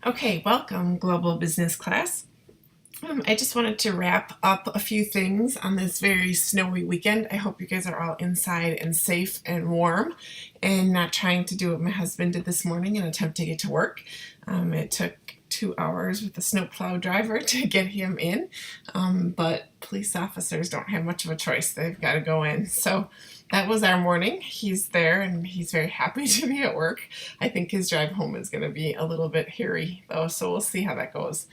Okay, welcome, Global Business Class. I just wanted to wrap up a few things on this very snowy weekend. I hope you guys are all inside and safe and warm and not trying to do what my husband did this morning and attempt to get to work. It took 2 hours with the snowplow driver to get him in, but police officers don't have much of a choice. They've got to go in. So that was our morning. He's there and he's very happy to be at work. I think his drive home is going to be a little bit hairy though, so we'll see how that goes.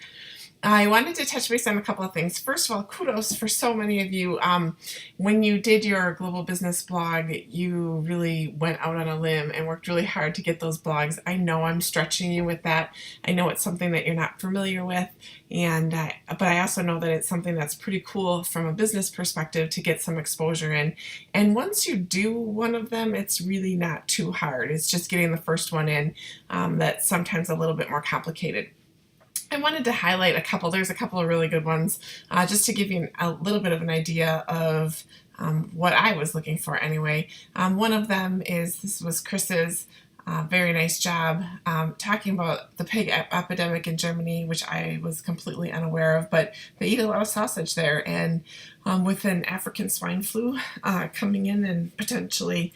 I wanted to touch base on a couple of things. First of all, kudos for so many of you. When you did your global business blog, you really went out on a limb and worked really hard to get those blogs. I know I'm stretching you with that. I know it's something that you're not familiar with, but I also know that it's something that's pretty cool from a business perspective to get some exposure in. And once you do one of them, it's really not too hard. It's just getting the first one in that's sometimes a little bit more complicated. I wanted to highlight a couple. There's a couple of really good ones, just to give you a little bit of an idea of what I was looking for anyway. One of them is, this was Chris's very nice job talking about the pig epidemic in Germany, which I was completely unaware of, but they eat a lot of sausage there. And with an African swine flu coming in and potentially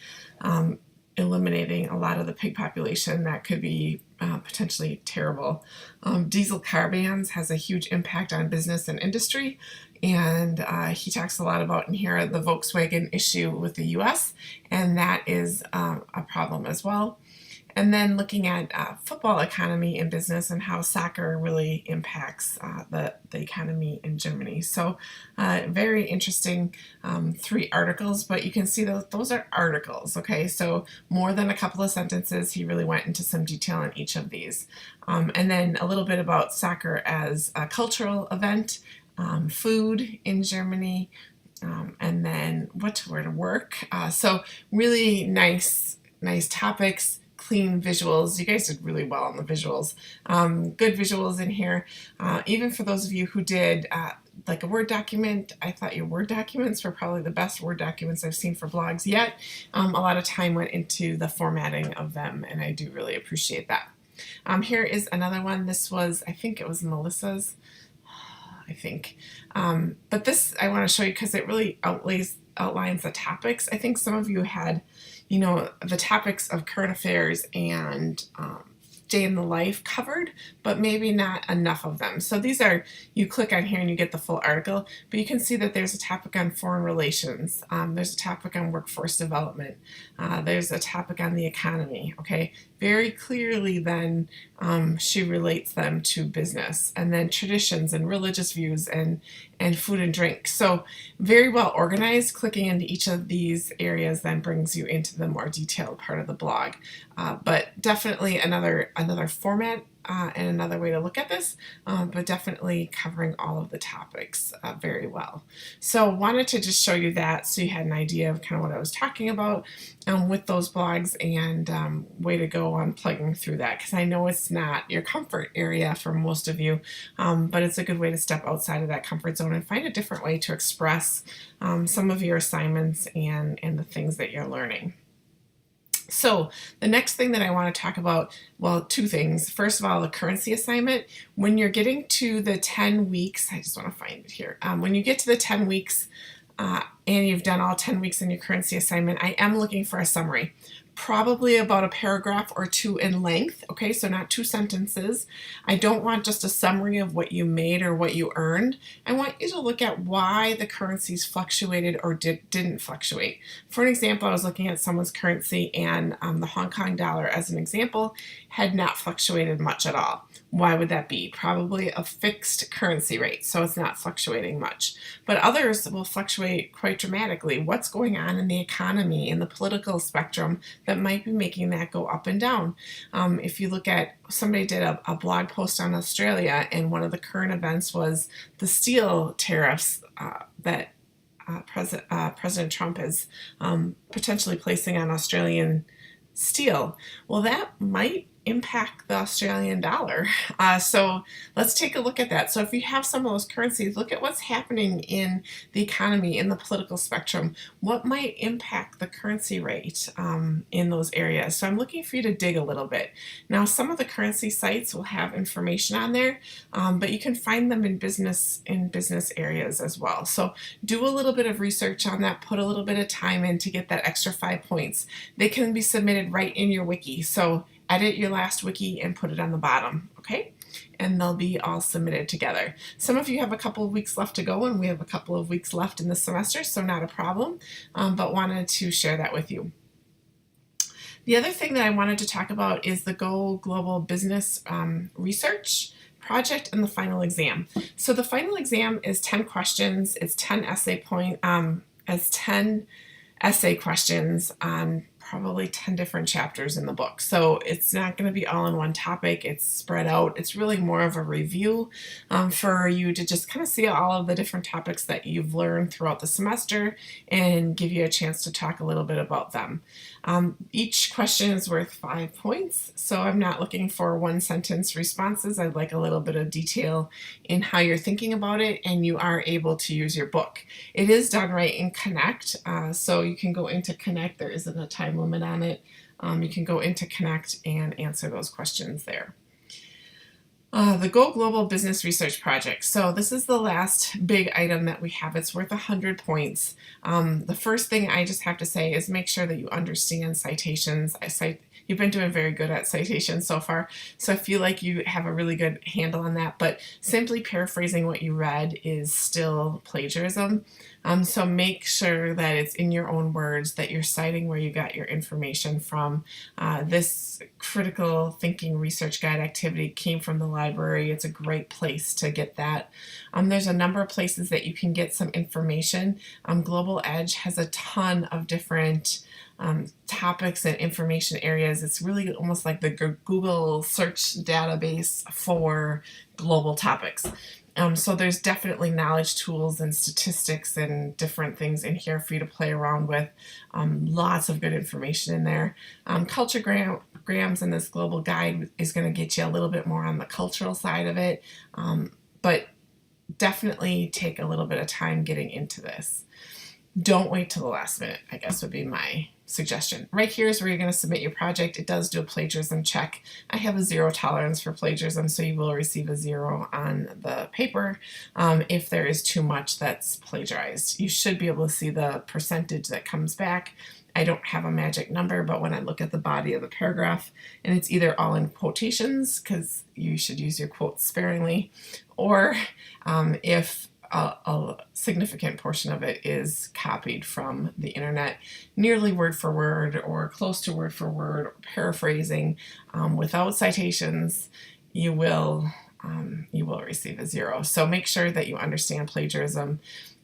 eliminating a lot of the pig population, that could be potentially terrible. Diesel car bans has a huge impact on business and industry, and he talks a lot about in here the Volkswagen issue with the US, and that is a problem as well. And then looking at football economy in business and how soccer really impacts the economy in Germany. So very interesting 3 articles, but you can see those are articles, okay? So more than a couple of sentences. He really went into some detail on each of these. And then a little bit about soccer as a cultural event, food in Germany, and then what to wear to work. So really nice topics. Clean visuals. You guys did really well on the visuals. Good visuals in here. Even for those of you who did like a Word document, I thought your Word documents were probably the best Word documents I've seen for blogs yet. A lot of time went into the formatting of them, and I do really appreciate that. Here is another one. This was, I think it was Melissa's, I think. But this I want to show you because it really outlines the topics. I think some of you had, the topics of current affairs and day in the life covered, but maybe not enough of them. So these are, you click on here and you get the full article, but you can see that there's a topic on foreign relations, there's a topic on workforce development, there's a topic on the economy, okay? Very clearly then she relates them to business, and then traditions and religious views and food and drink. So very well organized. Clicking into each of these areas then brings you into the more detailed part of the blog. But definitely another format and another way to look at this, but definitely covering all of the topics very well. So wanted to just show you that so you had an idea of kind of what I was talking about with those blogs, and way to go on plugging through that, because I know it's not your comfort area for most of you, but it's a good way to step outside of that comfort zone and find a different way to express some of your assignments and the things that you're learning. So the next thing that I want to talk about, well, 2 things. First of all, the currency assignment. When you're getting to the 10 weeks, I just want to find it here. When you get to the 10 weeks and you've done all 10 weeks in your currency assignment, I am looking for a summary. Probably about a paragraph or 2 in length, okay, so not 2 sentences. I don't want just a summary of what you made or what you earned. I want you to look at why the currencies fluctuated or didn't fluctuate. For an example, I was looking at someone's currency, and the Hong Kong dollar, as an example, had not fluctuated much at all. Why would that be? Probably a fixed currency rate, so it's not fluctuating much. But others will fluctuate quite dramatically. What's going on in the economy, in the political spectrum, that might be making that go up and down? If you look at, somebody did a blog post on Australia, and one of the current events was the steel tariffs that President Trump is potentially placing on Australian steel. Well, that might impact the Australian dollar. So let's take a look at that. So if you have some of those currencies, look at what's happening in the economy, in the political spectrum. What might impact the currency rate in those areas? So I'm looking for you to dig a little bit. Now, some of the currency sites will have information on there, but you can find them in business areas as well. So do a little bit of research on that, put a little bit of time in to get that extra 5 points. They can be submitted right in your wiki. So edit your last wiki and put it on the bottom, okay? And they'll be all submitted together. Some of you have a couple of weeks left to go, and we have a couple of weeks left in the semester, so not a problem, but wanted to share that with you. The other thing that I wanted to talk about is the Go Global Business Research project and the final exam. So the final exam is 10 questions. It's 10 essay questions on probably 10 different chapters in the book. So it's not going to be all in one topic. It's spread out. It's really more of a review for you to just kind of see all of the different topics that you've learned throughout the semester and give you a chance to talk a little bit about them. Each question is worth 5 points, so I'm not looking for one sentence responses. I'd like a little bit of detail in how you're thinking about it, and you are able to use your book. It is done right in Connect, so you can go into Connect. There isn't a time limit on it. You can go into Connect and answer those questions there. The Go Global Business Research Project. So this is the last big item that we have. It's worth 100 points. The first thing I just have to say is make sure that you understand citations. You've been doing very good at citations so far, so I feel like you have a really good handle on that, but simply paraphrasing what you read is still plagiarism. So make sure that it's in your own words, that you're citing where you got your information from. This critical thinking research guide activity came from the library. It's a great place to get that. There's a number of places that you can get some information. Global Edge has a ton of different topics and information areas. It's really almost like the Google search database for global topics. So there's definitely knowledge tools and statistics and different things in here for you to play around with. Lots of good information in there. Culturegrams in this global guide is going to get you a little bit more on the cultural side of it, but definitely take a little bit of time getting into this. Don't wait till the last minute, I guess would be my suggestion. Right here is where you're going to submit your project. It does do a plagiarism check. I have a 0 tolerance for plagiarism, so you will receive a 0 on the paper if there is too much that's plagiarized. You should be able to see the percentage that comes back. I don't have a magic number, but when I look at the body of the paragraph, and it's either all in quotations, because you should use your quotes sparingly, or if a significant portion of it is copied from the internet, nearly word for word or close to word for word, or paraphrasing without citations, you will receive a 0. So make sure that you understand plagiarism.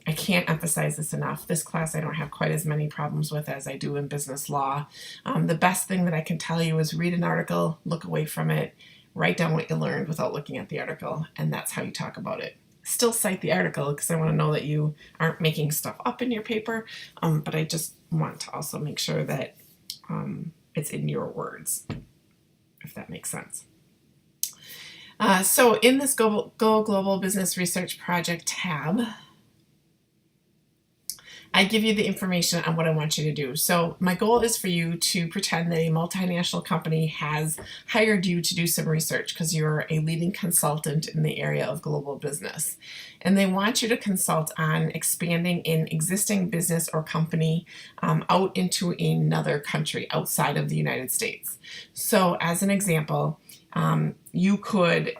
I can't emphasize this enough. This class I don't have quite as many problems with as I do in business law. The best thing that I can tell you is read an article, look away from it, write down what you learned without looking at the article, and that's how you talk about it. Still cite the article because I want to know that you aren't making stuff up in your paper, but I just want to also make sure that it's in your words, if that makes sense. So in this Go Global Business Research Project tab, I give you the information on what I want you to do. So my goal is for you to pretend that a multinational company has hired you to do some research because you're a leading consultant in the area of global business. And they want you to consult on expanding an existing business or company out into another country outside of the United States. So as an example, you could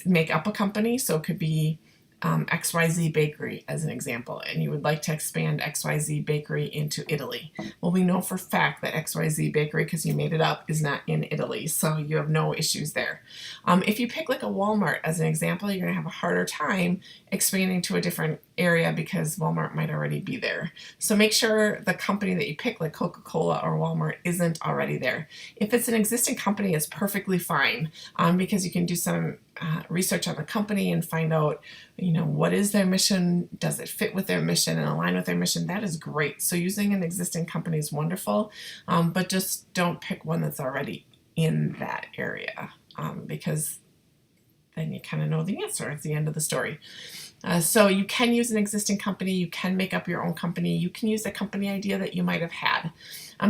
make up a company, so it could be XYZ Bakery as an example, and you would like to expand XYZ Bakery into Italy. Well, we know for a fact that XYZ Bakery, because you made it up, is not in Italy, so you have no issues there. If you pick like a Walmart as an example, you're going to have a harder time expanding to a different area because Walmart might already be there. So make sure the company that you pick, like Coca-Cola or Walmart, isn't already there. If it's an existing company, it's perfectly fine because you can do some research on the company and find out, what is their mission? Does it fit with their mission and align with their mission? That is great. So using an existing company is wonderful, but just don't pick one that's already in that area, because then you kind of know the answer at the end of the story. So you can use an existing company, you can make up your own company, you can use a company idea that you might have had.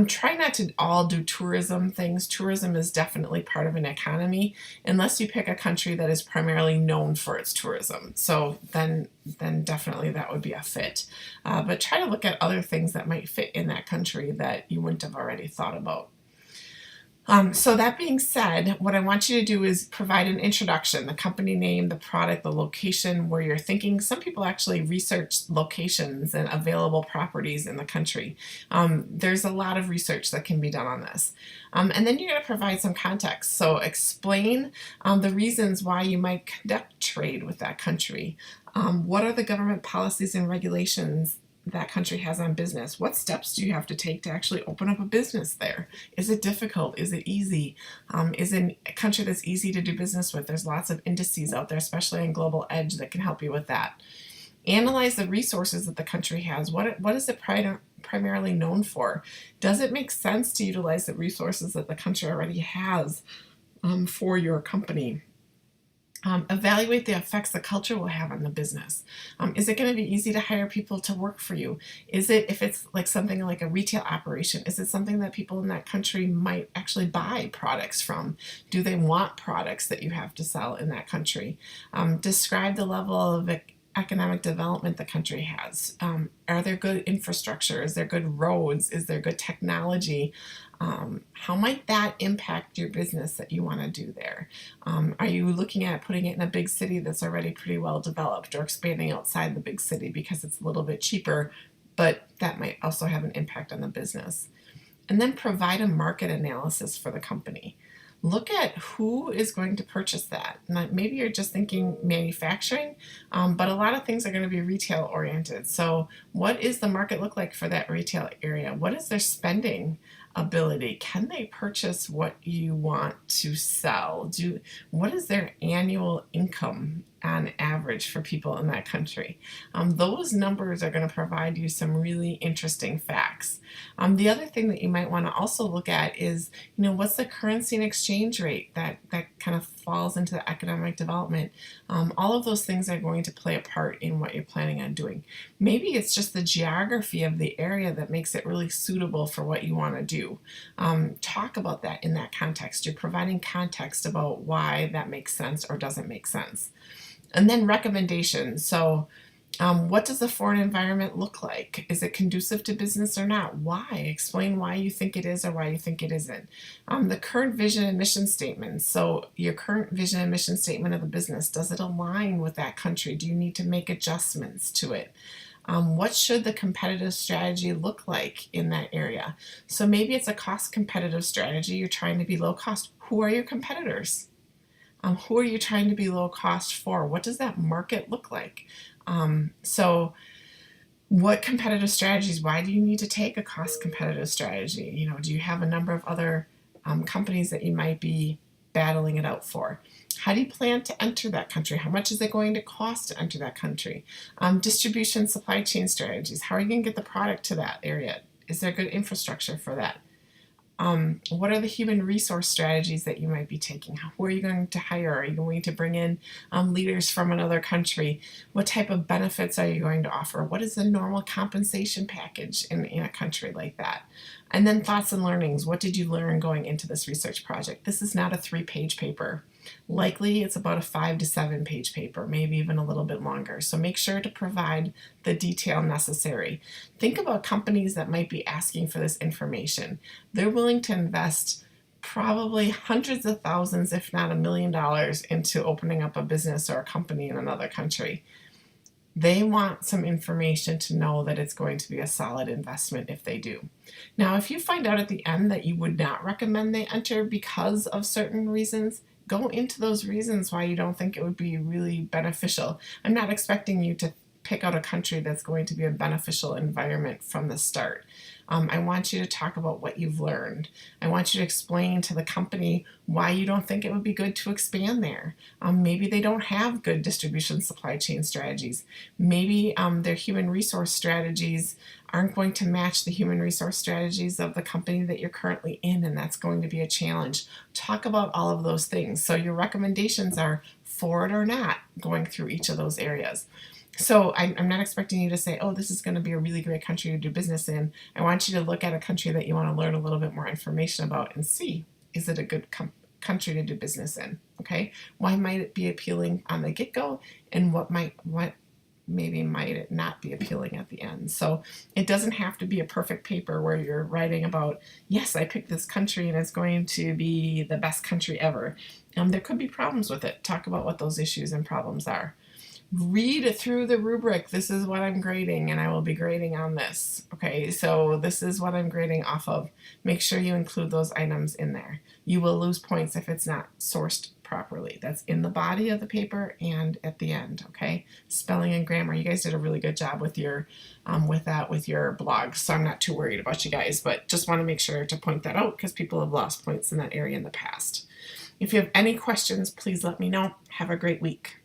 Try not to all do tourism things. Tourism is definitely part of an economy, unless you pick a country that is primarily known for its tourism. So then definitely that would be a fit. But try to look at other things that might fit in that country that you wouldn't have already thought about. So that being said, what I want you to do is provide an introduction, the company name, the product, the location where you're thinking. Some people actually research locations and available properties in the country. There's a lot of research that can be done on this. And then you're going to provide some context. So explain the reasons why you might conduct trade with that country. What are the government policies and regulations that country has on business? What steps do you have to take to actually open up a business there? Is it difficult? Is it easy? Is it a country that's easy to do business with? There's lots of indices out there, especially in Global Edge, that can help you with that. Analyze the resources that the country has. What is it primarily known for? Does it make sense to utilize the resources that the country already has for your company? Evaluate the effects the culture will have on the business. Is it going to be easy to hire people to work for you? Is it, if it's like something like a retail operation, is it something that people in that country might actually buy products from? Do they want products that you have to sell in that country? Describe the level of economic development the country has. Are there good infrastructure? Is there good roads? Is there good technology? How might that impact your business that you want to do there? Are you looking at putting it in a big city that's already pretty well developed, or expanding outside the big city because it's a little bit cheaper, but that might also have an impact on the business? And then provide a market analysis for the company. Look at who is going to purchase that. Now, maybe you're just thinking manufacturing, but a lot of things are going to be retail oriented. So what is the market look like for that retail area? What is their spending ability? Can they purchase what you want to sell? What is their annual income on average for people in that country? Those numbers are going to provide you some really interesting facts. The other thing that you might want to also look at is, what's the currency and exchange rate that kind of falls into the economic development. All of those things are going to play a part in what you're planning on doing. Maybe it's just the geography of the area that makes it really suitable for what you want to do. Talk about that in that context. You're providing context about why that makes sense or doesn't make sense. And then recommendations. So what does the foreign environment look like? Is it conducive to business or not? Why? Explain why you think it is or why you think it isn't. The current vision and mission statement. So your current vision and mission statement of the business, does it align with that country? Do you need to make adjustments to it? What should the competitive strategy look like in that area? So maybe it's a cost competitive strategy. You're trying to be low cost. Who are your competitors? Who are you trying to be low cost for? What does that market look like? So what competitive strategies? Why do you need to take a cost competitive strategy? Do you have a number of other companies that you might be battling it out for? How do you plan to enter that country? How much is it going to cost to enter that country? Distribution, supply chain strategies. How are you going to get the product to that area? Is there good infrastructure for that? What are the human resource strategies that you might be taking? Who are you going to hire? Are you going to bring in leaders from another country? What type of benefits are you going to offer? What is the normal compensation package in a country like that? And then thoughts and learnings. What did you learn going into this research project? This is not a 3-page paper. Likely it's about a 5 to 7 page paper, maybe even a little bit longer. So make sure to provide the detail necessary. Think about companies that might be asking for this information. They're willing to invest probably hundreds of thousands, if not $1 million, into opening up a business or a company in another country. They want some information to know that it's going to be a solid investment if they do. Now, if you find out at the end that you would not recommend they enter because of certain reasons, go into those reasons why you don't think it would be really beneficial. I'm not expecting you to pick out a country that's going to be a beneficial environment from the start. I want you to talk about what you've learned. I want you to explain to the company why you don't think it would be good to expand there. Maybe they don't have good distribution supply chain strategies. Maybe their human resource strategies aren't going to match the human resource strategies of the company that you're currently in, and that's going to be a challenge. Talk about all of those things. So your recommendations are for it or not, going through each of those areas. So I'm not expecting you to say, oh, this is going to be a really great country to do business in. I want you to look at a country that you want to learn a little bit more information about and see, is it a good country to do business in? Okay, why might it be appealing on the get-go, and what maybe might it not be appealing at the end? So it doesn't have to be a perfect paper where you're writing about, yes, I picked this country and it's going to be the best country ever. There could be problems with it. Talk about what those issues and problems are. Read through the rubric. This is what I'm grading, and I will be grading on this. Okay, so this is what I'm grading off of. Make sure you include those items in there. You will lose points if it's not sourced properly. That's in the body of the paper and at the end. Okay, spelling and grammar. You guys did a really good job with your with your blog, so I'm not too worried about you guys, but just want to make sure to point that out because people have lost points in that area in the past. If you have any questions, please let me know. Have a great week.